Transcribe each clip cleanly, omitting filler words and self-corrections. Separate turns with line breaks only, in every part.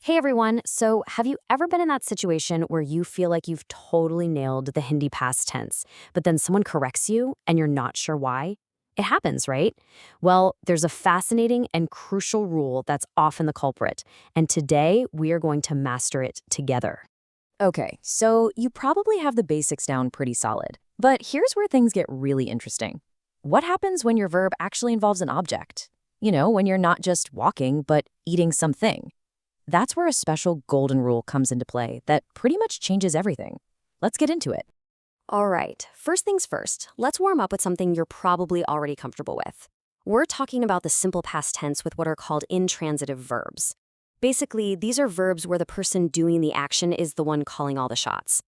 Hey everyone, so have you ever been in that situation where you feel like you've totally nailed the Hindi past tense, but then someone corrects you and you're not sure why? It happens, right? Well, there's a fascinating and crucial rule that's often the culprit, and today we are going to master it together.
Okay, so you probably have the basics down pretty solid. But here's where things get really interesting. What happens when your verb actually involves an object? When you're not just walking, but eating something. That's where a special golden rule comes into play that pretty much changes everything. Let's get into it.
All right, first things first, let's warm up with something you're probably already comfortable with. We're talking about the simple past tense with what are called intransitive verbs. Basically, these are verbs where the person doing the action is the one calling all the shots.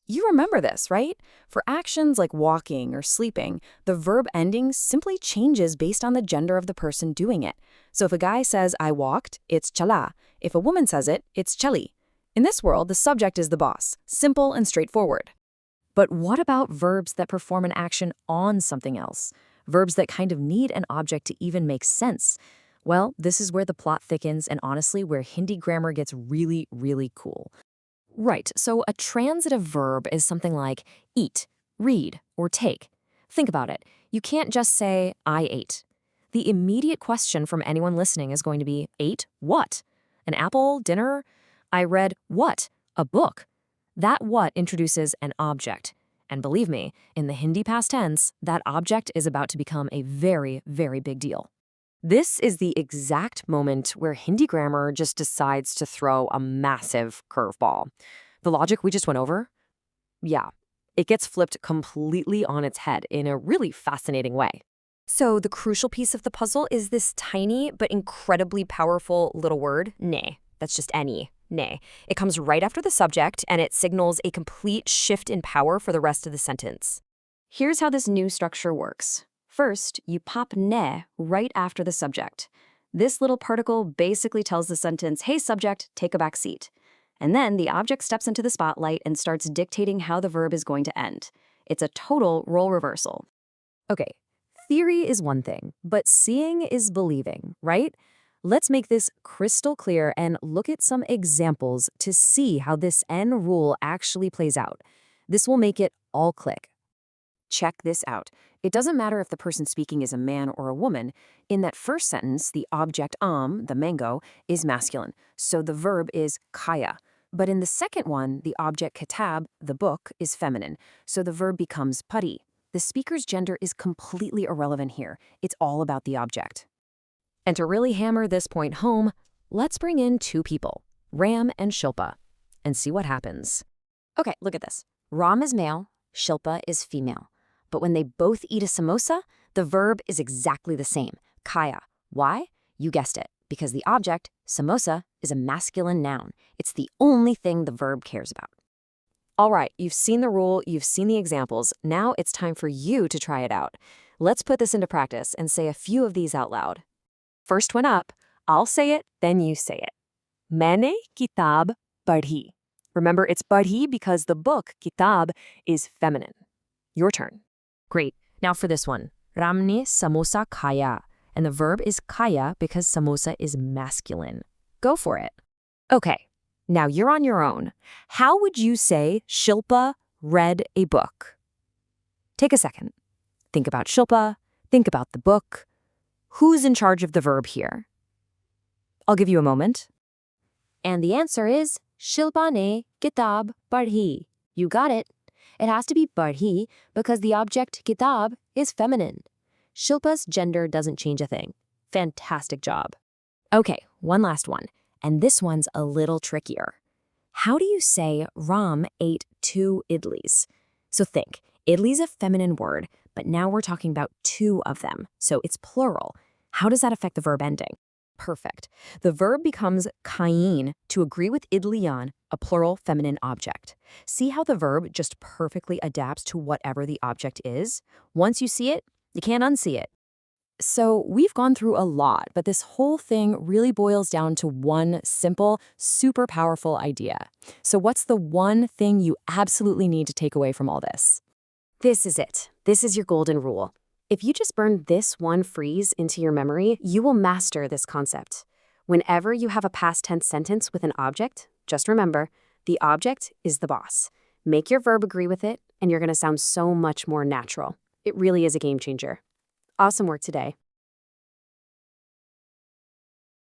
You remember this, right? For actions like walking or sleeping, the verb ending simply changes based on the gender of the person doing it. So if a guy says, I walked, it's chala. If a woman says it, it's chali. In this world, the subject is the boss. Simple and straightforward. But what about verbs that perform an action on something else? Verbs that kind of need an object to even make sense? Well, this is where the plot thickens and honestly where Hindi grammar gets really, really cool. Right, so a transitive verb is something like eat, read, or take. Think about it. You can't just say, I ate. The immediate question from anyone listening is going to be, ate what? An apple, dinner? I read what? A book. That what introduces an object. And believe me, in the Hindi past tense, that object is about to become a very, very big deal. This is the exact moment where Hindi grammar just decides to throw a massive curveball. The logic we just went over? Yeah, it gets flipped completely on its head in a really fascinating way.
So the crucial piece of the puzzle is this tiny but incredibly powerful little word, ne. That's just ne, ne. It comes right after the subject, and it signals a complete shift in power for the rest of the sentence. Here's how this new structure works. First, you pop ne right after the subject. This little particle basically tells the sentence, hey subject, take a back seat. And then the object steps into the spotlight and starts dictating how the verb is going to end. It's a total role reversal.
Okay, theory is one thing, but seeing is believing, right? Let's make this crystal clear and look at some examples to see how this N rule actually plays out. This will make it all click. Check this out. It doesn't matter if the person speaking is a man or a woman. In that first sentence, the object the mango, is masculine, so the verb is kaya. But in the second one, the object kitab, the book, is feminine, so the verb becomes pari. The speaker's gender is completely irrelevant here. It's all about the object. And to really hammer this point home, let's bring in two people, Ram and Shilpa, and see what happens.
Okay, look at this. Ram is male, Shilpa is female. But when they both eat a samosa, the verb is exactly the same, kaya. Why? You guessed it, because the object, samosa, is a masculine noun. It's the only thing the verb cares about. All right, you've seen the rule, you've seen the examples. Now it's time for you to try it out. Let's put this into practice and say a few of these out loud. First one up, I'll say it, then you say it. Maine kitab padhi. Remember, it's padhi because the book, kitab, is feminine. Your turn. Great. Now for this one. Ram ne samosa khaya. And the verb is khaya because samosa is masculine. Go for it. Okay. Now you're on your own. How would you say Shilpa read a book? Take a second. Think about Shilpa. Think about the book. Who's in charge of the verb here? I'll give you a moment. And the answer is Shilpa ne kitab padhi. You got it. It has to be padhi because the object kitab is feminine. Shilpa's gender doesn't change a thing. Fantastic job. Okay, one last one. And this one's a little trickier. How do you say Ram ate 2 idlis? So think, idli's a feminine word, but now we're talking about 2 of them, so it's plural. How does that affect the verb ending? Perfect. The verb becomes kain to agree with idliyan, a plural feminine object. See how the verb just perfectly adapts to whatever the object is? Once you see it, you can't unsee it. So we've gone through a lot, but this whole thing really boils down to one simple, super powerful idea. So what's the one thing you absolutely need to take away from all this? This is it. This is your golden rule. If you just burn this one phrase into your memory, you will master this concept. Whenever you have a past tense sentence with an object, just remember, the object is the boss. Make your verb agree with it, and you're going to sound so much more natural. It really is a game changer. Awesome work today.